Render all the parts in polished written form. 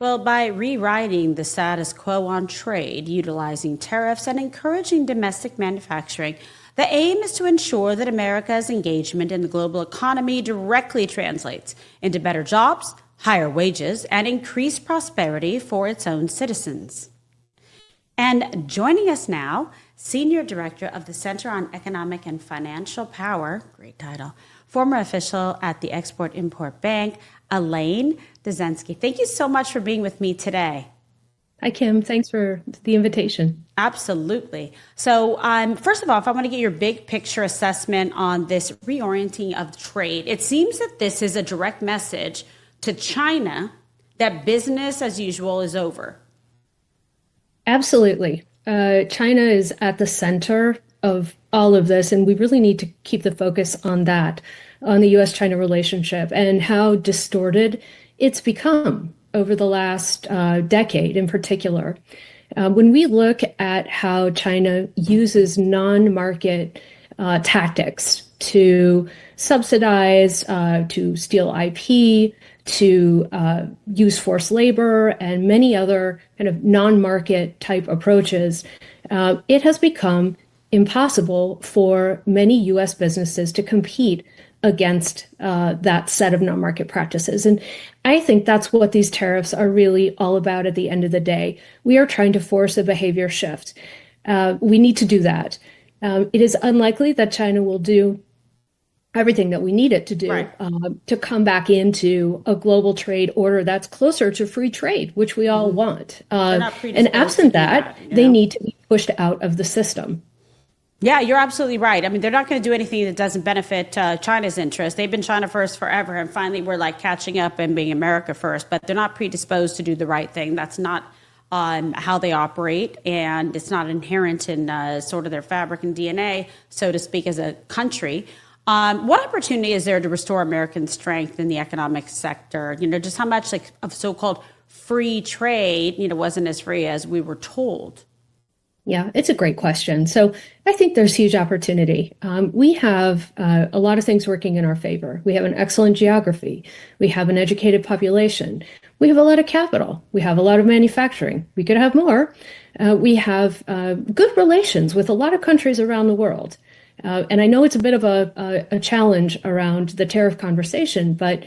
Well, by rewriting the status quo on trade, utilizing tariffs, and encouraging domestic manufacturing, the aim is to ensure that America's engagement in the global economy directly translates into better jobs, higher wages, and increased prosperity for its own citizens. And joining us now, Senior Director of the Center on Economic and Financial Power, great title, former official at the Export-Import Bank, Elaine Dezenski. Thank you so much for being with me today. Hi, Kim. Thanks for the invitation. Absolutely. So first of all, if I want to get your big picture assessment on this reorienting of trade, it seems that this is a direct message to China that business as usual is over. Absolutely. China is at the center of all of this, and we really need to keep the focus on that, on the U.S.-China relationship and how distorted it's become over the last decade in particular. When we look at how China uses non-market tactics to subsidize, to steal IP, to use forced labor, and many other kind of non-market type approaches, it has become impossible for many U.S. businesses to compete against that set of non-market practices. And I think that's what these tariffs are really all about at the end of the day. We are trying to force a behavior shift. We need to do that. It is unlikely that China will do everything that we need it to do, right, to come back into a global trade order that's closer to free trade, which we all want. And absent that, they need to be pushed out of the system. Yeah, you're absolutely right. I mean, they're not going to do anything that doesn't benefit China's interest. They've been China first forever, and finally we're like catching up and being America first, but they're not predisposed to do the right thing. That's not how they operate, and it's not inherent in sort of their fabric and DNA, so to speak, as a country. What opportunity is there to restore American strength in the economic sector? Just how much of so-called free trade, wasn't as free as we were told? Yeah, it's a great question. So I think there's huge opportunity. We have a lot of things working in our favor. We have an excellent geography. We have an educated population. We have a lot of capital. We have a lot of manufacturing. We could have more. We have good relations with a lot of countries around the world. And I know it's a bit of a challenge around the tariff conversation, but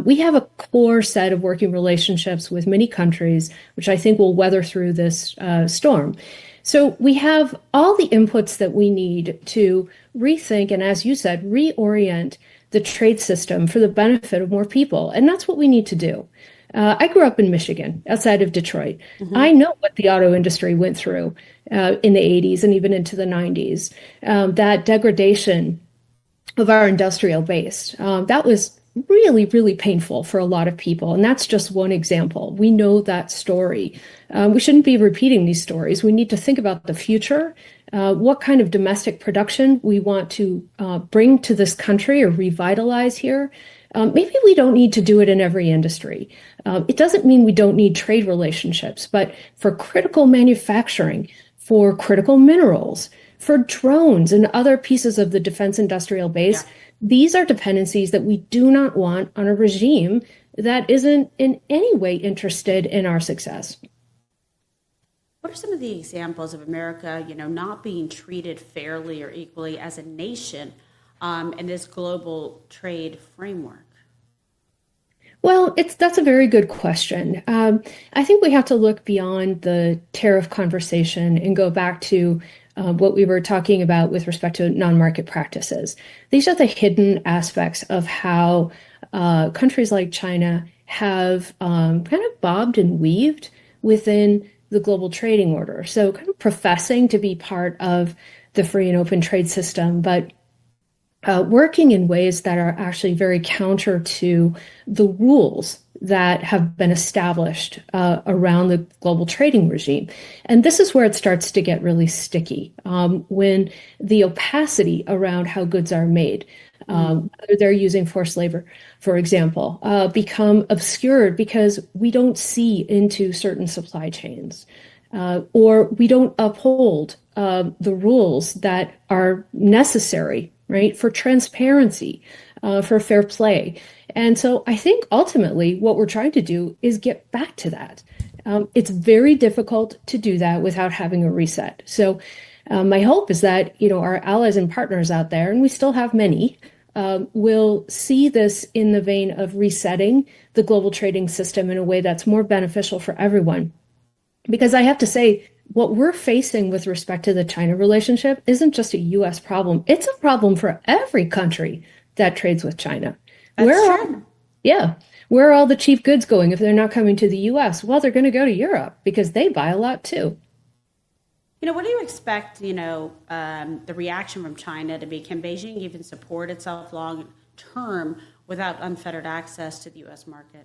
we have a core set of working relationships with many countries, which I think will weather through this storm. So we have all the inputs that we need to rethink and, as you said, reorient the trade system for the benefit of more people. And that's what we need to do. I grew up in Michigan, outside of Detroit. Mm-hmm. I know what the auto industry went through in the 80s and even into the 90s. That degradation of our industrial base, that was really, really painful for a lot of people. And that's just one example. We know that story. We shouldn't be repeating these stories. We need to think about the future, what kind of domestic production we want to bring to this country or revitalize here. Maybe we don't need to do it in every industry. It doesn't mean we don't need trade relationships, but for critical manufacturing, for critical minerals, for drones and other pieces of the defense industrial base, these are dependencies that we do not want on a regime that isn't in any way interested in our success. What are some of the examples of America, not being treated fairly or equally as a nation in this global trade framework? Well, that's a very good question. I think we have to look beyond the tariff conversation and go back to what we were talking about with respect to non-market practices. These are the hidden aspects of how countries like China have kind of bobbed and weaved within the global trading order. So kind of professing to be part of the free and open trade system, but working in ways that are actually very counter to the rules that have been established around the global trading regime. And this is where it starts to get really sticky, when the opacity around how goods are made, whether they're using forced labor, for example, become obscured because we don't see into certain supply chains, or we don't uphold the rules that are necessary, right, for transparency, for fair play. And so I think ultimately what we're trying to do is get back to that. It's very difficult to do that without having a reset. So my hope is that, our allies and partners out there, and we still have many, will see this in the vein of resetting the global trading system in a way that's more beneficial for everyone. Because I have to say, what we're facing with respect to the China relationship isn't just a US problem. It's a problem for every country that trades with China. That's Where true. yeah, where are all the cheap goods going if they're not coming to the US? Well, they're going to go to Europe because they buy a lot too. What do you expect, the reaction from China to be? Can Beijing even support itself long term without unfettered access to the U.S. market?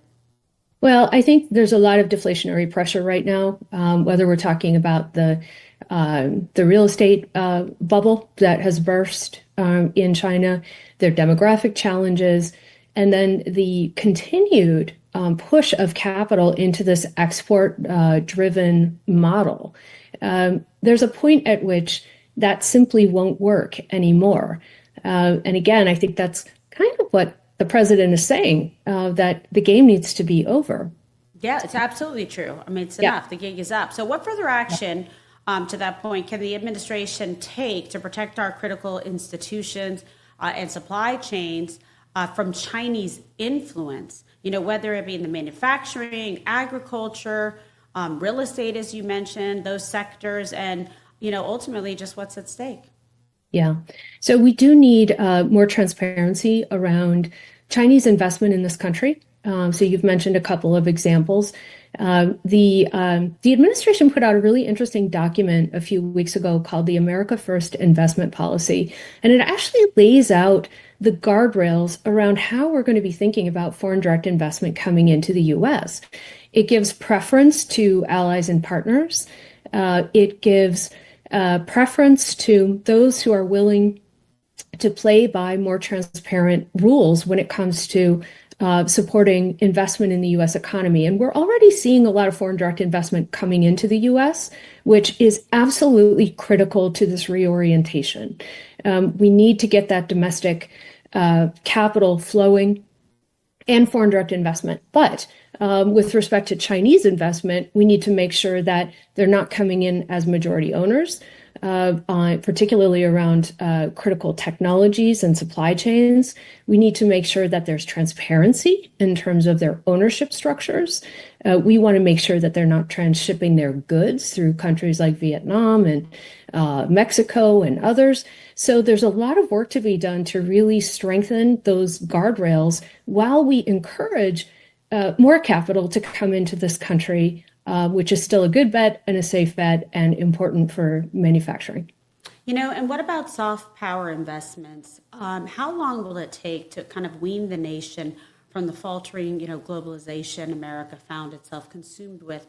Well, I think there's a lot of deflationary pressure right now, whether we're talking about the real estate bubble that has burst in China, their demographic challenges, and then the continued push of capital into this export driven model. There's a point at which that simply won't work anymore. And again, I think that's kind of what the president is saying, that the game needs to be over. Yeah, it's absolutely true. I mean, it's Yeah. enough. The gig is up. So, what further action, to that point, can the administration take to protect our critical institutions and supply chains from Chinese influence? Whether it be in the manufacturing, agriculture, real estate, as you mentioned, those sectors, and ultimately, just what's at stake. Yeah. So we do need more transparency around Chinese investment in this country. So you've mentioned a couple of examples. The administration put out a really interesting document a few weeks ago called the America First Investment Policy, and it actually lays out the guardrails around how we're going to be thinking about foreign direct investment coming into the U.S. It gives preference to allies and partners. It gives preference to those who are willing to play by more transparent rules when it comes to supporting investment in the U.S. economy. And we're already seeing a lot of foreign direct investment coming into the U.S., which is absolutely critical to this reorientation. We need to get that domestic capital flowing and foreign direct investment. But with respect to Chinese investment, we need to make sure that they're not coming in as majority owners, particularly around critical technologies and supply chains. We need to make sure that there's transparency in terms of their ownership structures. We want to make sure that they're not transshipping their goods through countries like Vietnam and Mexico and others. So there's a lot of work to be done to really strengthen those guardrails while we encourage more capital to come into this country, which is still a good bet and a safe bet and important for manufacturing. And what about soft power investments? How long will it take to kind of wean the nation from the faltering, globalization America found itself consumed with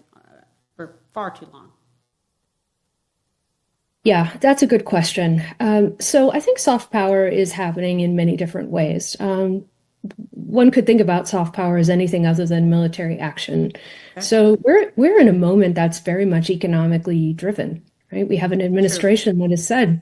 for far too long? Yeah, that's a good question. So I think soft power is happening in many different ways. One could think about soft power as anything other than military action. Okay. So we're in a moment that's very much economically driven, right? We have an administration that has said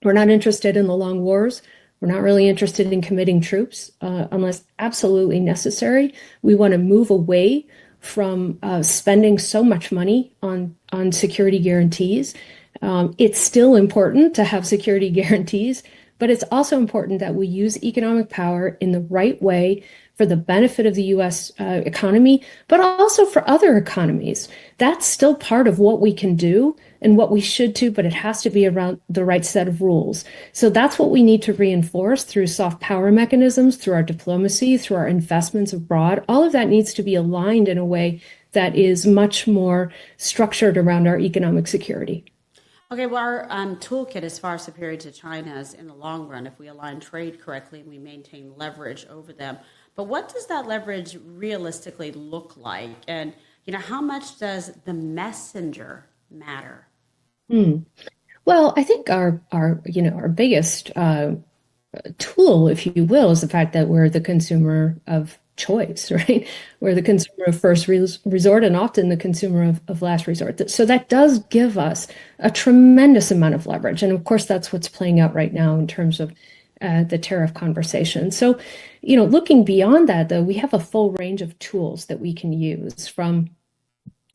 we're not interested in the long wars. We're not really interested in committing troops unless absolutely necessary. We want to move away from spending so much money on security guarantees. It's still important to have security guarantees, but it's also important that we use economic power in the right way for the benefit of the U.S. Economy, but also for other economies. That's still part of what we can do and what we should do, but it has to be around the right set of rules. So that's what we need to reinforce through soft power mechanisms, through our diplomacy, through our investments abroad. All of that needs to be aligned in a way that is much more structured around our economic security. Okay, well, our toolkit is far superior to China's in the long run if we align trade correctly and we maintain leverage over them. But what does that leverage realistically look like? And, how much does the messenger matter? Well, I think our biggest tool, if you will, is the fact that we're the consumer of choice, right? We're the consumer of first resort and often the consumer of last resort. So that does give us a tremendous amount of leverage. And of course, that's what's playing out right now in terms of the tariff conversation. So, looking beyond that, though, we have a full range of tools that we can use from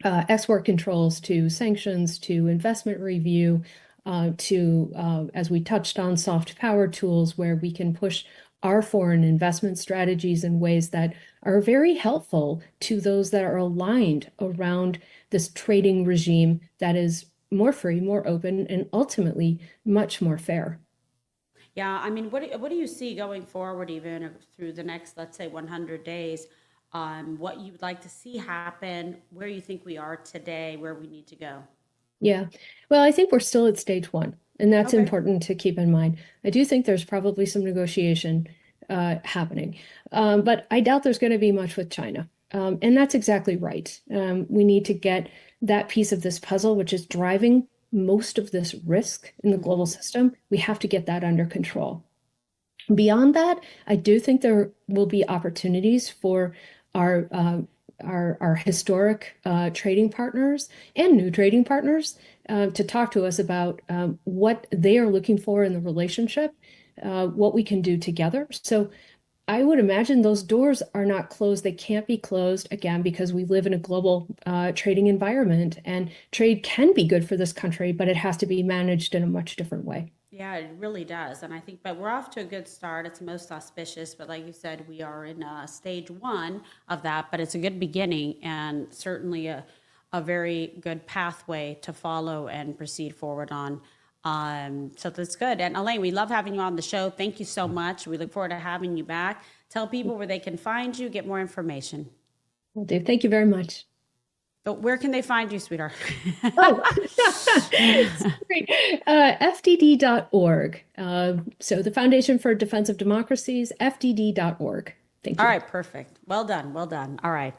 export controls to sanctions to investment review as we touched on, soft power tools where we can push our foreign investment strategies in ways that are very helpful to those that are aligned around this trading regime that is more free, more open, and ultimately much more fair. Yeah, I mean, what do you see going forward, even through the next, let's say, 100 days? What you would like to see happen, where you think we are today, where we need to go? Yeah. Well, I think we're still at stage one, and that's Okay. important to keep in mind. I do think there's probably some negotiation happening, but I doubt there's going to be much with China. And that's exactly right. We need to get that piece of this puzzle, which is driving most of this risk in the global Hmm. system. We have to get that under control. Beyond that, I do think there will be opportunities for our our historic trading partners and new trading partners to talk to us about what they are looking for in the relationship, what we can do together. So I would imagine those doors are not closed. They can't be closed again because we live in a global trading environment, and trade can be good for this country, but it has to be managed in a much different way. Yeah, it really does. And I think, but we're off to a good start. It's most auspicious, but like you said, we are in stage one of that, but it's a good beginning and certainly a very good pathway to follow and proceed forward on. So that's good. And Elaine, we love having you on the show. Thank you so much. We look forward to having you back. Tell people where they can find you, get more information. Well, Dave, thank you very much. But where can they find you, sweetheart? Oh, great. FDD.org. So the Foundation for Defense of Democracies, FDD.org. Thank All you. right, perfect. Well done. Well done. All right.